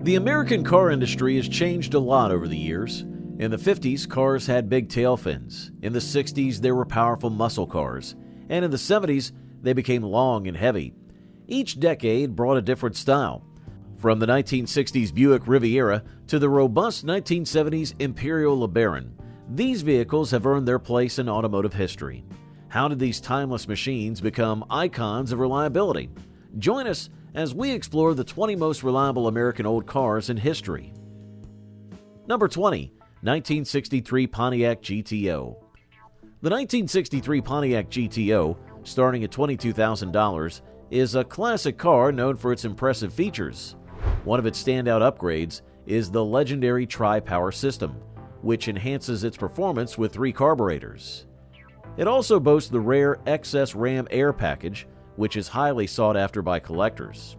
The American car industry has changed a lot over the years. In the 50s, cars had big tail fins. In the 60s, there were powerful muscle cars. And in the 70s, they became long and heavy. Each decade brought a different style. From the 1960s Buick Riviera to the robust 1970s Imperial LeBaron, these vehicles have earned their place in automotive history. How did these timeless machines become icons of reliability? Join us as we explore the 20 most reliable American old cars in history. Number 20. 1963 Pontiac GTO. The 1963 Pontiac GTO, starting at $22,000, is a classic car known for its impressive features. One of its standout upgrades is the legendary Tri-Power system, which enhances its performance with 3 carburetors. It also boasts the rare XS Ram Air package, which is highly sought after by collectors.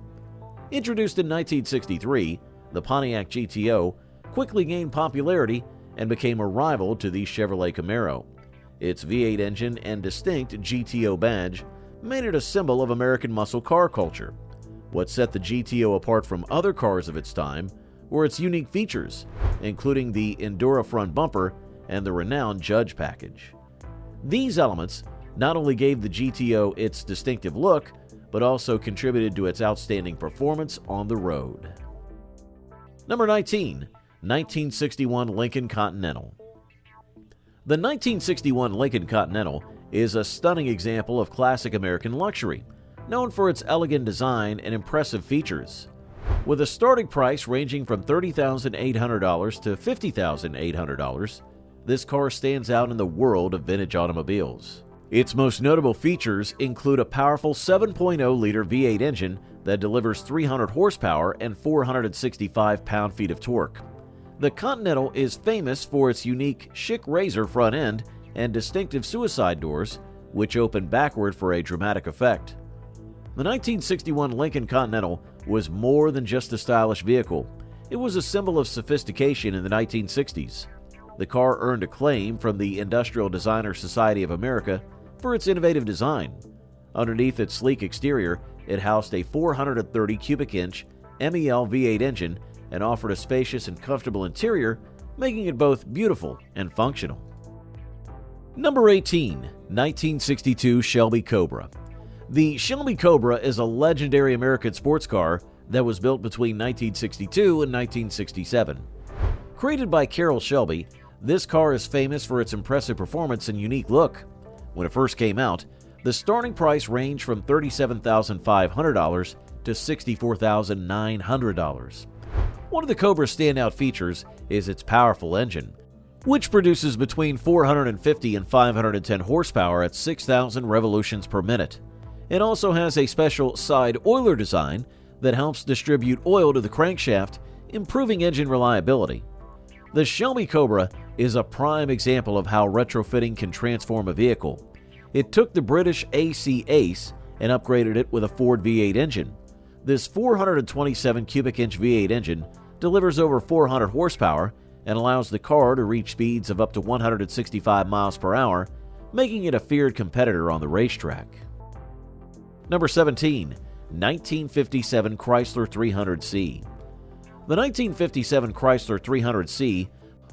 Introduced in 1963, the Pontiac GTO quickly gained popularity and became a rival to the Chevrolet Camaro. Its V8 engine and distinct GTO badge made it a symbol of American muscle car culture. What set the GTO apart from other cars of its time were its unique features, including the Endura front bumper and the renowned Judge package. These elements not only gave the GTO its distinctive look, but also contributed to its outstanding performance on the road. Number 19. 1961 Lincoln Continental. The 1961 Lincoln Continental is a stunning example of classic American luxury, known for its elegant design and impressive features. With a starting price ranging from $30,800 to $50,800, this car stands out in the world of vintage automobiles. Its most notable features include a powerful 7.0-liter V8 engine that delivers 300 horsepower and 465 pound-feet of torque. The Continental is famous for its unique chic razor front end and distinctive suicide doors, which open backward for a dramatic effect. The 1961 Lincoln Continental was more than just a stylish vehicle. It was a symbol of sophistication in the 1960s. The car earned acclaim from the Industrial Designer Society of America for its innovative design. Underneath its sleek exterior, it housed a 430 cubic inch MEL V8 engine and offered a spacious and comfortable interior, making it both beautiful and functional. Number 18. 1962 Shelby Cobra. The Shelby Cobra is a legendary American sports car that was built between 1962 and 1967. Created by Carroll Shelby, this car is famous for its impressive performance and unique look. When it first came out, the starting price ranged from $37,500 to $64,900. One of the Cobra's standout features is its powerful engine, which produces between 450 and 510 horsepower at 6,000 revolutions per minute. It also has a special side oiler design that helps distribute oil to the crankshaft, improving engine reliability. The Shelby Cobra is a prime example of how retrofitting can transform a vehicle. It took the British AC Ace and upgraded it with a Ford V8 engine. This 427 cubic inch V8 engine delivers over 400 horsepower and allows the car to reach speeds of up to 165 miles per hour, making it a feared competitor on the racetrack. Number 17. 1957 Chrysler 300C. The 1957 Chrysler 300C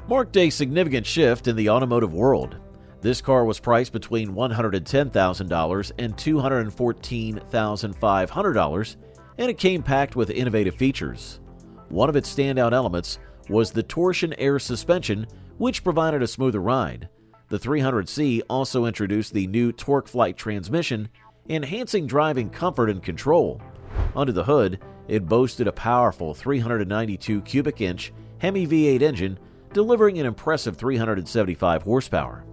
marked a significant shift in the automotive world. This car was priced between $110,000 and $214,500, and it came packed with innovative features. One of its standout elements was the torsion air suspension, which provided a smoother ride. The 300C also introduced the new Torque Flight transmission, enhancing driving comfort and control. Under the hood, it boasted a powerful 392 cubic inch Hemi V8 engine, delivering an impressive 375 horsepower.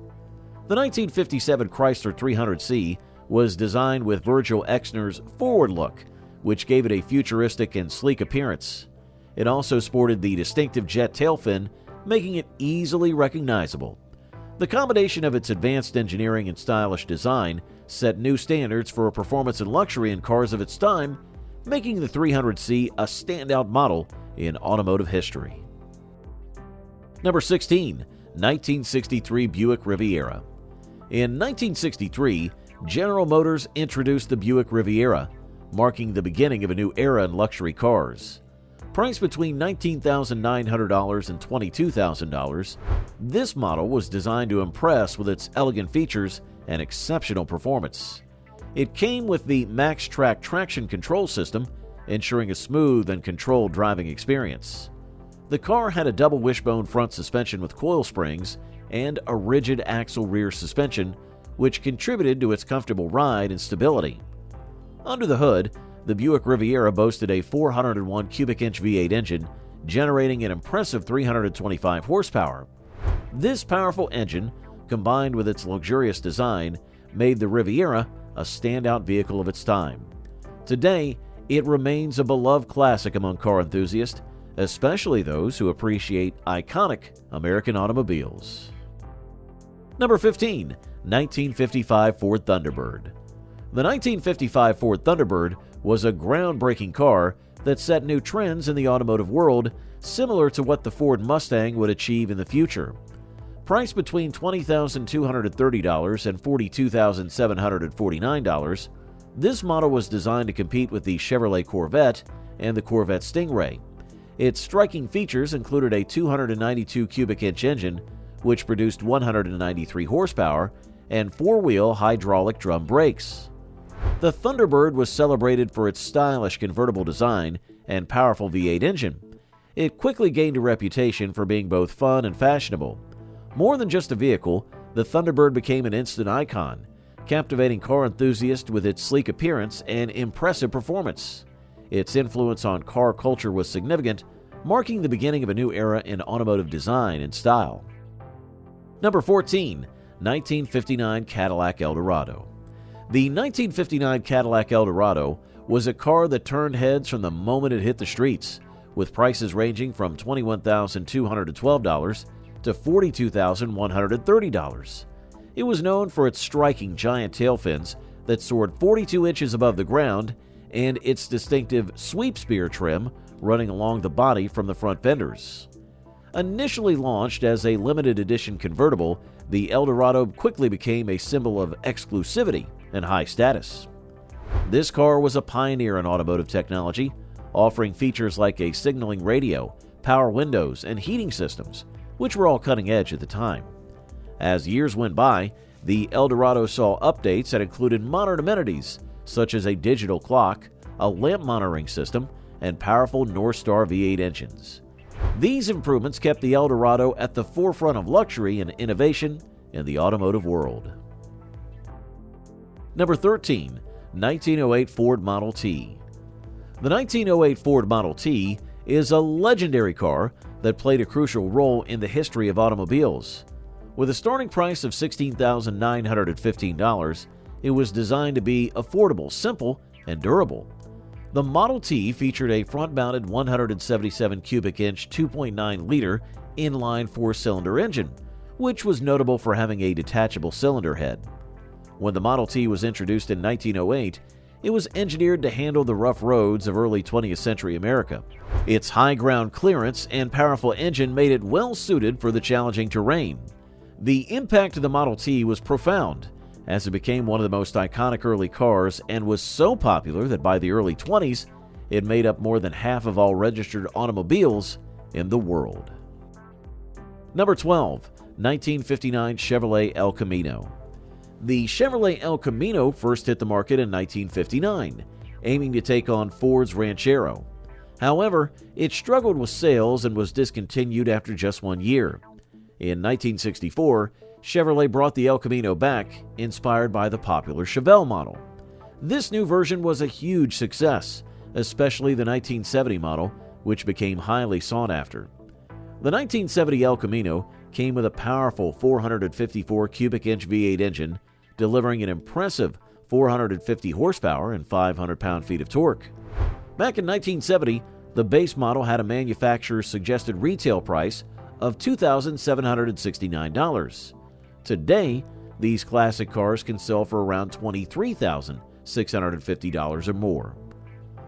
The 1957 Chrysler 300C was designed with Virgil Exner's forward look, which gave it a futuristic and sleek appearance. It also sported the distinctive jet tail fin, making it easily recognizable. The combination of its advanced engineering and stylish design set new standards for performance and luxury in cars of its time, making the 300C a standout model in automotive history. Number 16. 1963 Buick Riviera. In 1963, General Motors introduced the Buick Riviera, marking the beginning of a new era in luxury cars. Priced between $19,900 and $22,000, this model was designed to impress with its elegant features and exceptional performance. It came with the MaxTrack traction control system, ensuring a smooth and controlled driving experience. The car had a double wishbone front suspension with coil springs and a rigid axle rear suspension, which contributed to its comfortable ride and stability. Under the hood, the Buick Riviera boasted a 401 cubic inch V8 engine, generating an impressive 325 horsepower. This powerful engine, combined with its luxurious design, made the Riviera a standout vehicle of its time. Today, it remains a beloved classic among car enthusiasts, especially those who appreciate iconic American automobiles. Number 15. 1955 Ford Thunderbird. The 1955 Ford Thunderbird was a groundbreaking car that set new trends in the automotive world, similar to what the Ford Mustang would achieve in the future. Priced between $20,230 and $42,749, this model was designed to compete with the Chevrolet Corvette and the Corvette Stingray. Its striking features included a 292 cubic inch engine, which produced 193 horsepower, and four-wheel hydraulic drum brakes. The Thunderbird was celebrated for its stylish convertible design and powerful V8 engine. It quickly gained a reputation for being both fun and fashionable. More than just a vehicle, the Thunderbird became an instant icon, captivating car enthusiasts with its sleek appearance and impressive performance. Its influence on car culture was significant, marking the beginning of a new era in automotive design and style. Number 14. 1959 Cadillac El Dorado. The 1959 Cadillac El Dorado was a car that turned heads from the moment it hit the streets, with prices ranging from $21,212 to $42,130. It was known for its striking giant tailfins that soared 42 inches above the ground and its distinctive sweep spear trim running along the body from the front fenders. Initially launched as a limited edition convertible, the El Dorado quickly became a symbol of exclusivity and high status. This car was a pioneer in automotive technology, offering features like a signaling radio, power windows, and heating systems, which were all cutting edge at the time. As years went by, the El Dorado saw updates that included modern amenities such as a digital clock, a lamp monitoring system, and powerful Northstar V8 engines. These improvements kept the El Dorado at the forefront of luxury and innovation in the automotive world. Number 13. 1908 Ford Model T. The 1908 Ford Model T is a legendary car that played a crucial role in the history of automobiles. With a starting price of $16,915, it was designed to be affordable, simple, and durable. The Model T featured a front-mounted 177 cubic inch 2.9-liter inline four-cylinder engine, which was notable for having a detachable cylinder head. When the Model T was introduced in 1908, it was engineered to handle the rough roads of early 20th century America. Its high ground clearance and powerful engine made it well suited for the challenging terrain. The impact of the Model T was profound, as it became one of the most iconic early cars and was so popular that by the early 20s, it made up more than half of all registered automobiles in the world. Number 12. 1959 Chevrolet El Camino. The Chevrolet El Camino first hit the market in 1959, aiming to take on Ford's Ranchero. However, it struggled with sales and was discontinued after just 1 year. In 1964, Chevrolet brought the El Camino back, inspired by the popular Chevelle model. This new version was a huge success, especially the 1970 model, which became highly sought after. The 1970 El Camino came with a powerful 454 cubic inch V8 engine, delivering an impressive 450 horsepower and 500 pound-feet of torque. Back in 1970, the base model had a manufacturer's suggested retail price of $2,769. Today, these classic cars can sell for around $23,650 or more.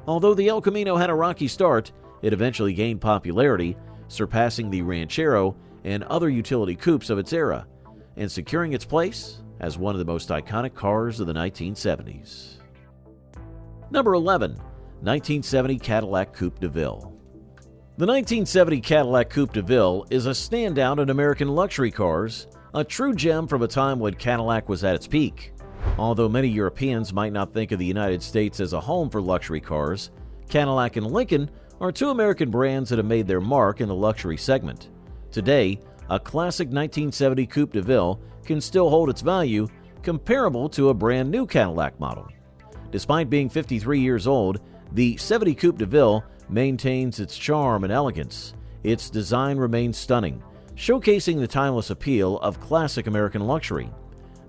Although the El Camino had a rocky start, it eventually gained popularity, surpassing the Ranchero and other utility coupes of its era, and securing its place as one of the most iconic cars of the 1970s. Number 11. 1970 Cadillac Coupe DeVille. The 1970 Cadillac Coupe DeVille is a standout in American luxury cars, a true gem from a time when Cadillac was at its peak. Although many Europeans might not think of the United States as a home for luxury cars, Cadillac and Lincoln are two American brands that have made their mark in the luxury segment. Today, a classic 1970 Coupe DeVille can still hold its value, comparable to a brand new Cadillac model. Despite being 53 years old, the 70 Coupe DeVille maintains its charm and elegance. Its design remains stunning, showcasing the timeless appeal of classic American luxury.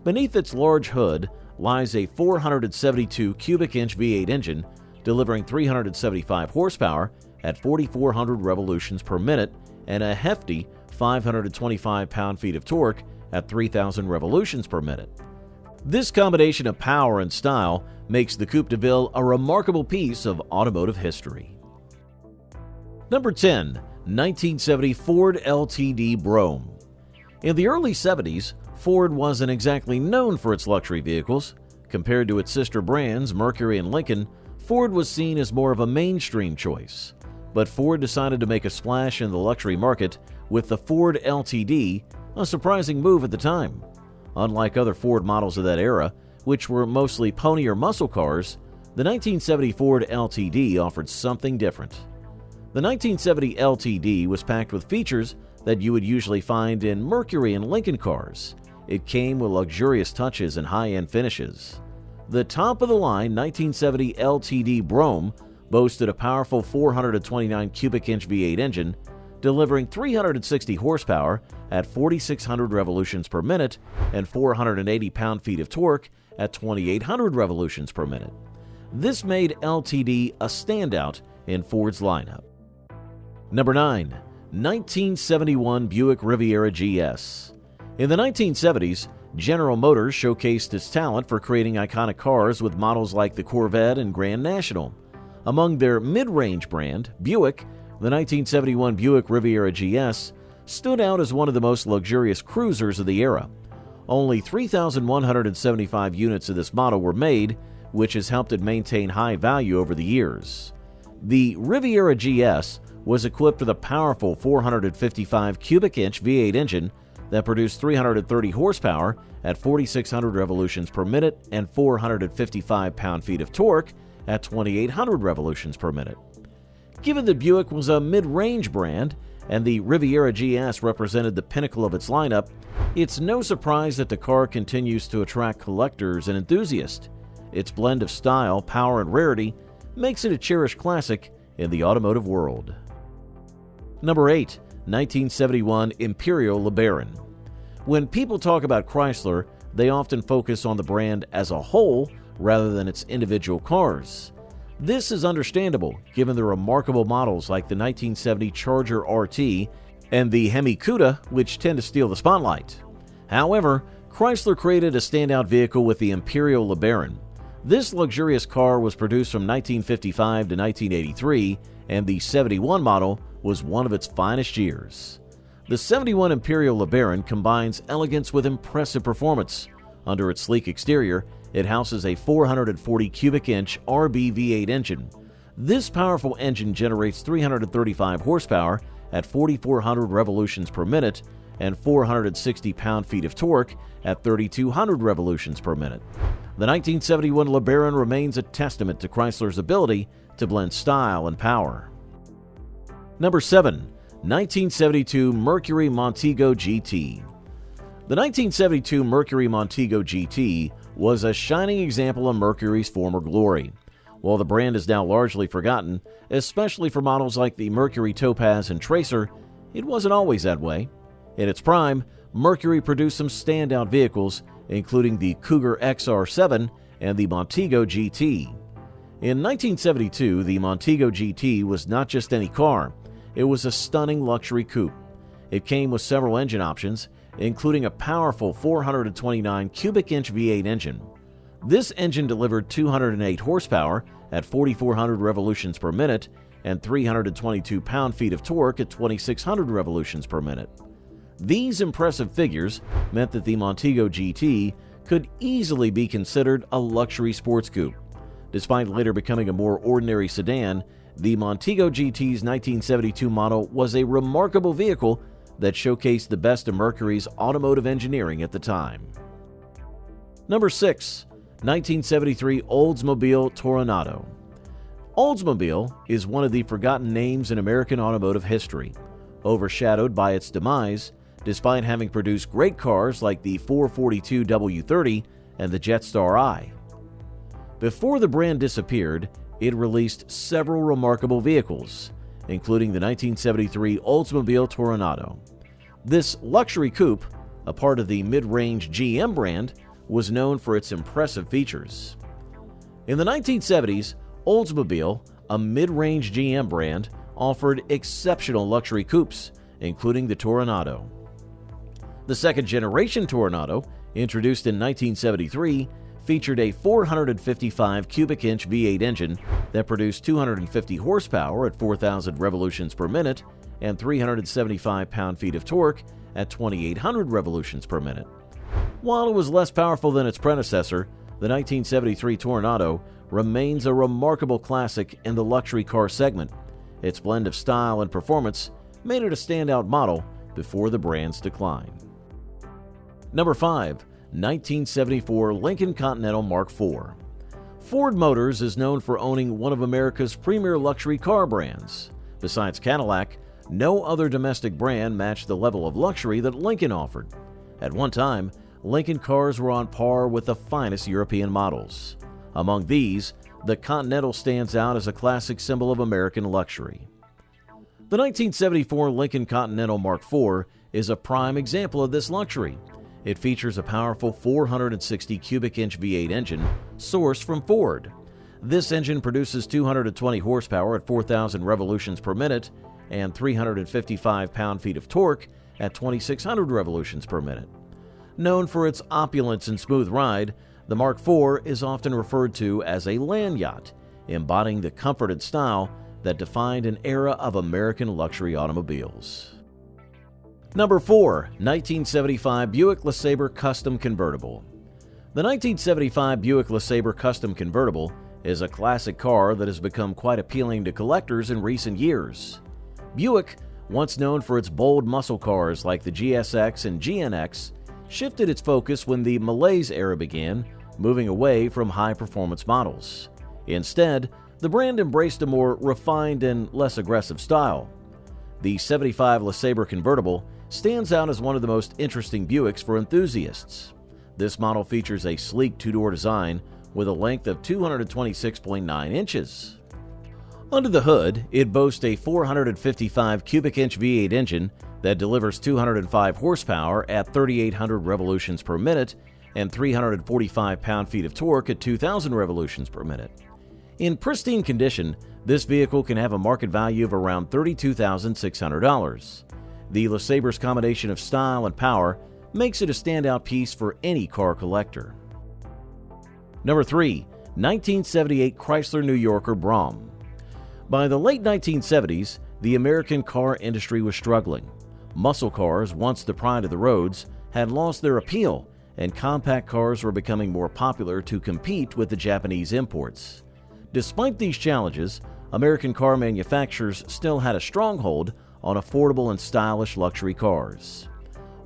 Beneath its large hood lies a 472 cubic inch V8 engine, delivering 375 horsepower at 4,400 revolutions per minute and a hefty 525 pound-feet of torque at 3,000 revolutions per minute. This combination of power and style makes the Coupe DeVille a remarkable piece of automotive history. Number 10. 1970 Ford LTD Brome. In the early 70s, Ford wasn't exactly known for its luxury vehicles. Compared to its sister brands, Mercury and Lincoln, Ford was seen as more of a mainstream choice. But Ford decided to make a splash in the luxury market with the Ford LTD, a surprising move at the time. Unlike other Ford models of that era, which were mostly pony or muscle cars, the 1970 Ford LTD offered something different. The 1970 LTD was packed with features that you would usually find in Mercury and Lincoln cars. It came with luxurious touches and high-end finishes. The top-of-the-line 1970 LTD Brome boasted a powerful 429 cubic inch V8 engine, delivering 360 horsepower at 4,600 revolutions per minute and 480 pound-feet of torque at 2,800 revolutions per minute. This made LTD a standout in Ford's lineup. Number 9. 1971 Buick Riviera GS. In the 1970s, General Motors showcased its talent for creating iconic cars with models like the Corvette and Grand National. Among their mid-range brand, Buick, the 1971 Buick Riviera GS stood out as one of the most luxurious cruisers of the era. Only 3,175 units of this model were made, which has helped it maintain high value over the years. The Riviera GS was equipped with a powerful 455 cubic inch V8 engine that produced 330 horsepower at 4,600 revolutions per minute and 455 pound-feet of torque at 2,800 revolutions per minute. Given that Buick was a mid-range brand and the Riviera GS represented the pinnacle of its lineup, it's no surprise that the car continues to attract collectors and enthusiasts. Its blend of style, power, and rarity makes it a cherished classic in the automotive world. Number 8. 1971 Imperial LeBaron. When people talk about Chrysler, they often focus on the brand as a whole rather than its individual cars. This is understandable given the remarkable models like the 1970 Charger RT and the Hemi Cuda, which tend to steal the spotlight. However, Chrysler created a standout vehicle with the Imperial LeBaron. This luxurious car was produced from 1955 to 1983, and the 71 model was one of its finest years. The 71 Imperial LeBaron combines elegance with impressive performance. Under its sleek exterior, it houses a 440 cubic inch RB V8 engine. This powerful engine generates 335 horsepower at 4,400 revolutions per minute and 460 pound-feet of torque at 3,200 revolutions per minute. The 1971 LeBaron remains a testament to Chrysler's ability to blend style and power. Number 7. 1972 Mercury Montego GT. The 1972 Mercury Montego GT was a shining example of Mercury's former glory. While the brand is now largely forgotten, especially for models like the Mercury Topaz and Tracer, it wasn't always that way. In its prime, Mercury produced some standout vehicles, including the Cougar XR7 and the Montego GT. In 1972, the Montego GT was not just any car. It was a stunning luxury coupe. It came with several engine options, including a powerful 429 cubic inch V8 engine. This engine delivered 208 horsepower at 4,400 revolutions per minute and 322 pound-feet of torque at 2,600 revolutions per minute. These impressive figures meant that the Montego GT could easily be considered a luxury sports coupe. Despite later becoming a more ordinary sedan, the Montego GT's 1972 model was a remarkable vehicle that showcased the best of Mercury's automotive engineering at the time. Number 6. 1973 Oldsmobile Toronado. Oldsmobile is one of the forgotten names in American automotive history, overshadowed by its demise, despite having produced great cars like the 442 W30 and the Jetstar I. Before the brand disappeared, it released several remarkable vehicles, including the 1973 Oldsmobile Toronado. This luxury coupe, a part of the mid-range GM brand, was known for its impressive features. In the 1970s, Oldsmobile, a mid-range GM brand, offered exceptional luxury coupes, including the Toronado. The second-generation Toronado, introduced in 1973, featured a 455 cubic inch V8 engine that produced 250 horsepower at 4,000 revolutions per minute and 375 pound-feet of torque at 2,800 revolutions per minute. While it was less powerful than its predecessor, the 1973 Toronado remains a remarkable classic in the luxury car segment. Its blend of style and performance made it a standout model before the brand's decline. Number 5. 1974 Lincoln Continental Mark IV. Ford Motors is known for owning one of America's premier luxury car brands. Besides Cadillac, no other domestic brand matched the level of luxury that Lincoln offered. At one time, Lincoln cars were on par with the finest European models. Among these, the Continental stands out as a classic symbol of American luxury. The 1974 Lincoln Continental Mark IV is a prime example of this luxury. It features a powerful 460 cubic inch V8 engine sourced from Ford. This engine produces 220 horsepower at 4,000 revolutions per minute and 355 pound-feet of torque at 2,600 revolutions per minute. Known for its opulence and smooth ride, the Mark IV is often referred to as a land yacht, embodying the comfort and style that defined an era of American luxury automobiles. Number 4. 1975 Buick LeSabre Custom Convertible. The 1975 Buick LeSabre Custom Convertible is a classic car that has become quite appealing to collectors in recent years. Buick, once known for its bold muscle cars like the GSX and GNX, shifted its focus when the Malaise era began, moving away from high-performance models. Instead, the brand embraced a more refined and less aggressive style. The 75 LeSabre Convertible stands out as one of the most interesting Buicks for enthusiasts. This model features a sleek two-door design with a length of 226.9 inches. Under the hood, it boasts a 455 cubic inch V8 engine that delivers 205 horsepower at 3,800 revolutions per minute and 345 pound-feet of torque at 2,000 revolutions per minute. In pristine condition, this vehicle can have a market value of around $32,600. The LeSabre's combination of style and power makes it a standout piece for any car collector. Number 3. 1978 Chrysler New Yorker Brum. By the late 1970s, the American car industry was struggling. Muscle cars, once the pride of the roads, had lost their appeal, and compact cars were becoming more popular to compete with the Japanese imports. Despite these challenges, American car manufacturers still had a stronghold on affordable and stylish luxury cars.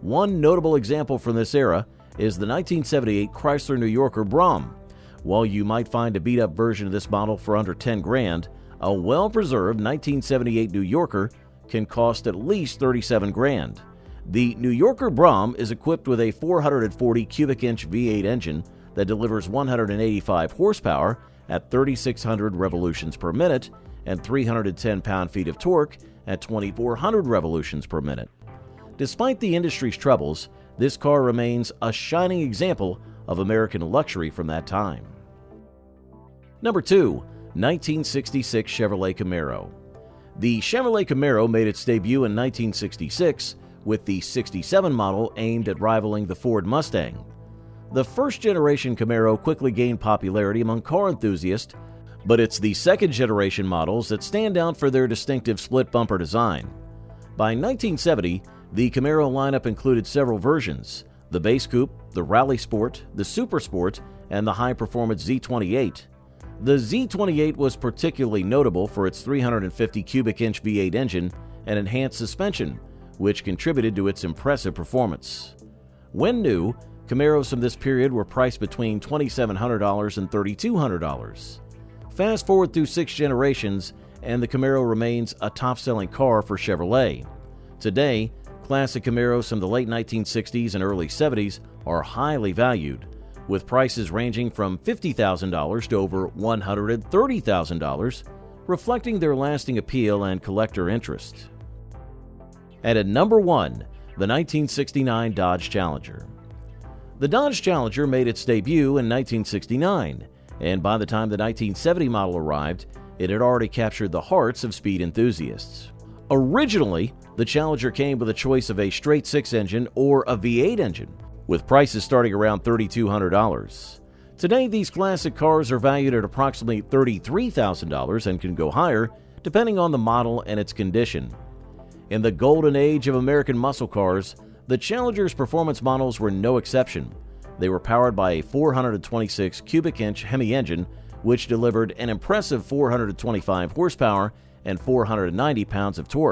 One notable example from this era is the 1978 Chrysler New Yorker Brum. While you might find a beat-up version of this model for under $10,000, a well-preserved 1978 New Yorker can cost at least $37,000. The New Yorker Brum is equipped with a 440 cubic inch V8 engine that delivers 185 horsepower at 3,600 revolutions per minute and 310 pound-feet of torque at 2,400 revolutions per minute. Despite the industry's troubles, this car remains a shining example of American luxury from that time. Number 2. 1966 Chevrolet Camaro. The Chevrolet Camaro made its debut in 1966 with the 67 model aimed at rivaling the Ford Mustang. The first-generation Camaro quickly gained popularity among car enthusiasts, but it's the second-generation models that stand out for their distinctive split bumper design. By 1970, the Camaro lineup included several versions: the Base Coupe, the Rally Sport, the Super Sport, and the high-performance Z28. The Z28 was particularly notable for its 350 cubic inch V8 engine and enhanced suspension, which contributed to its impressive performance. When new, Camaros from this period were priced between $2,700 and $3,200. Fast forward through 6 generations, and the Camaro remains a top-selling car for Chevrolet. Today, classic Camaros from the late 1960s and early 70s are highly valued, with prices ranging from $50,000 to over $130,000, reflecting their lasting appeal and collector interest. And at number 1, the 1969 Dodge Challenger. The Dodge Challenger made its debut in 1969, and by the time the 1970 model arrived, it had already captured the hearts of speed enthusiasts. Originally, the Challenger came with a choice of a straight-six engine or a V8 engine, with prices starting around $3,200. Today, these classic cars are valued at approximately $33,000 and can go higher depending on the model and its condition. In the golden age of American muscle cars, the Challenger's performance models were no exception. They were powered by a 426 cubic inch Hemi engine, which delivered an impressive 425 horsepower and 490 pounds of torque.